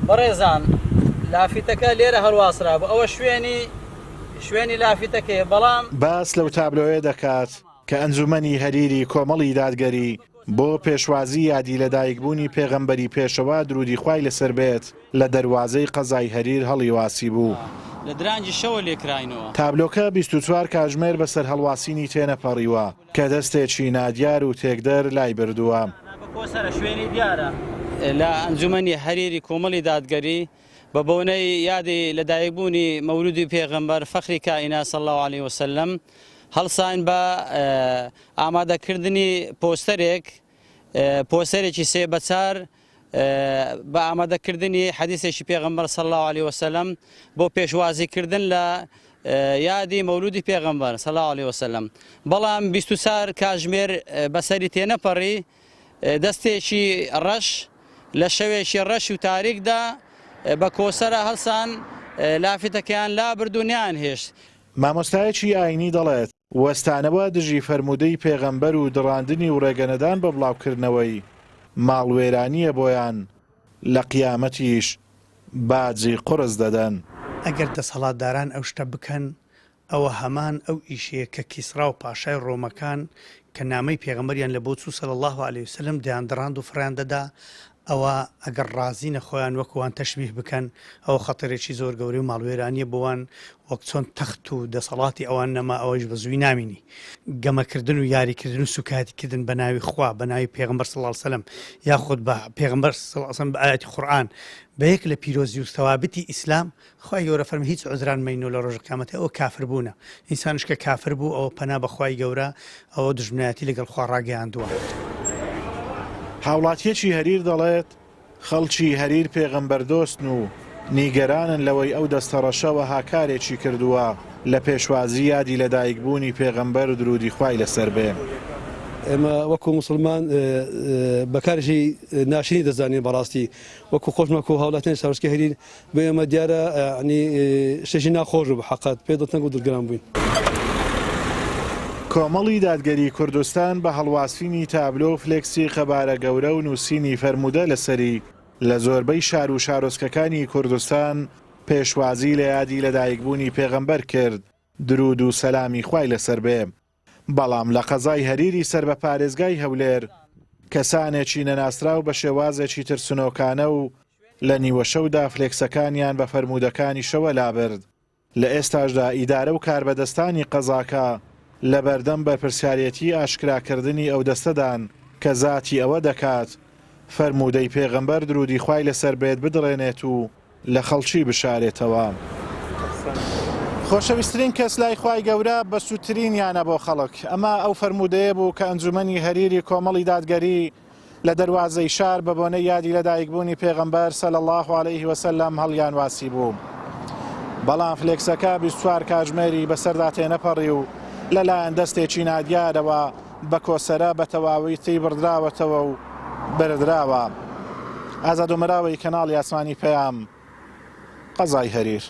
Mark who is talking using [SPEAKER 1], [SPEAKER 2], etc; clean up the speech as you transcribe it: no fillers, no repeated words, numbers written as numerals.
[SPEAKER 1] بەڕێزان لافیتەکە لێرە هەڵواسرا بوو ئەوە شوێنی لافیتەکەیە بەڵام
[SPEAKER 2] باس لەو تابلۆیە دەکات کە ئەنجومەنی هەریری کۆمەڵی دادگەری بۆ پێشوازی یادی لەدایکبوونی پێغەمبەری پێشەوە درودی خوای لەسەر بێت لە دەروازەی قەزای هەریر هەڵی واسی بوو.
[SPEAKER 1] لە درانگی شەوە لێکراینەوە.
[SPEAKER 2] تابلۆکە 24 کاتژمێر بەسەر هەڵواسینی تێنەپەڕیوە کە دەستێکی نادیار و تێکدەر لای بردووە.
[SPEAKER 1] شوێنی دیارە لە ئەنجومەنی هەریری کۆمەڵی دادگەری بە بۆنەی یادی لەدایکبوونی مەولودی پێغەمبەر فەخری کائینات صلی الله علیه وسلم هەڵساین بە ئامادەکردنی پۆستەرێکی سێ بەچار بە ئامادەکردنی حەدیثێکی پێغەمبەر صلی الله علیه وسلم بۆ پێشوازیکردن لە یادی مەولودی پێغەمبەر صلی الله علیه وسلم. بەڵام 24 کاتژمێر بەسەری تێنەپەڕی دەستێکی ڕەش لە شەوێکی ڕەش و تاریکدا بە کۆسەرە هەڵسان لافیتەکەیان لا بردوونیان هێشت.
[SPEAKER 2] مامۆستایەکی ئاینی دەڵێت وەستانەوە دژی فەرموودەی پێغەمبەر و دڕاندنی و ڕێگەنەدان بە بڵاوکردنەوەی ماڵوێرانیە بۆیان لە قیامەتیش باجی قورس دەدەن.
[SPEAKER 3] ئەگەر دەسەڵاتداران ئەو شتە بکەن ئەوە هەمان ئەو ئیشەیە کە کیسرا و پاشای ڕۆمەکان کە نامەی پێغەمبەریان لە بۆ چوو صلی الله علیه وسلم دەیاندڕاند و فڕیان دەدا ئەوە ئەگەر ڕازینە خۆیان وەکوان تەشبیه بکەن ئەوە خەتەرێکی زۆر گەورەی و ماڵوێرانیە بۆوان وەک چۆن تەخت و دەسەڵاتی ئەوان نەما ئەوەش بە زووی نامینی گەمەکردن و یاریکردن و سوکاتیکردن بە ناوی خوا بە ناوی پێغەمبەر صلی الله علیه وسلم یاخود بە پێغەمبەر صلی الله علیه وسلم بە ئاەتی قورئان بە یەک لە پیرۆزی و ثەوابەتی ئیسلام خوای گەورە فەرمی هیچ عوزران مەینۆ لە ڕۆژە قیامەتە ئەوە کافر بوونە. ئینسانش کە کافر بوو ئەوە پەنا بە خوای گەورە ئەوە دژمنایەتی لەگەڵ خوا ڕاگەیاندووە.
[SPEAKER 2] هاوڵاتیەکی هەریر دەڵێت خەڵکی هەریر پێغەمبەر دۆستن و نیگەرانن لەوەی ئەو دەستەڕەشەوە هاکارێکی کردووە لە پێشوازی یادی لەدایکبوونی پێغەمبەر و درودی خوای لەسەر بێ.
[SPEAKER 4] ئێمە وەکو مسلمان بەکارێکی ناشرینی دەزانین بەڕاستی وەکو خۆشمەکو هاوڵاتیان شارۆچکە هەریر بە ئێمە دیارە شتێکی ناخۆش بوو بەحەقەت پێ دڵتەنگ و دڵگران بووین.
[SPEAKER 2] کۆمەڵی دادگەری کوردستان بە هەڵواسینی تابلۆ فلێکسی خەبارە گەورە و نووسینی فەرموودە لەسەری لە زۆربەی شار و شارۆچکەکانی کوردستان پێشوازی لە یادی لەدایکبوونی پێغەمبەر کرد درود و سەلامی خوای لەسەر بێ. بەڵام لە قەزای هەریری سەر بە پارێزگای هەولێر کەسانێکی نەناسراو بە شێوازێکی ترسنۆکانە و لە نیوە شەودا فلێکسەکانیان بە فەرموودەکانی شەوە لابرد. لە ئێستاشدا ئیدارە و کاربەدەستانی قەزاکە لە بەردەم بەرپرسیارەتی ئاشکراکردنی ئەو دەستەدان کە زاتی ئەوە دەکات فەرموودەی پێغەمبەر درودی خوای لەسەر بێت بدڕێنێت و لە خەڵکی بشارێتەوە. خۆشەویستترین کەس لای خوای گەورە بە سووترینیانە بۆ خەڵک. ئەمە ئەو فەرموودەیە بوو کە ئەنجومەنی هەریری کۆمەڵی دادگەری لە دەروازەی شار بە بۆنەی یادی لەدایکبوونی پێغەمبەر صلی الله علیه وسلم هەڵیان واسی بوو. بەڵام فلێکسەکە 24 کاتژمێری بەسەردا تێنەپەڕی و لەلایەن دەستێکی نادیارەوە بە کۆسەرە بە تەواویتی بردراوەتەوە و بردراوە. ئازاد و مەراوی کەناڵی ئاسمانی پەیام قەزای هەریر.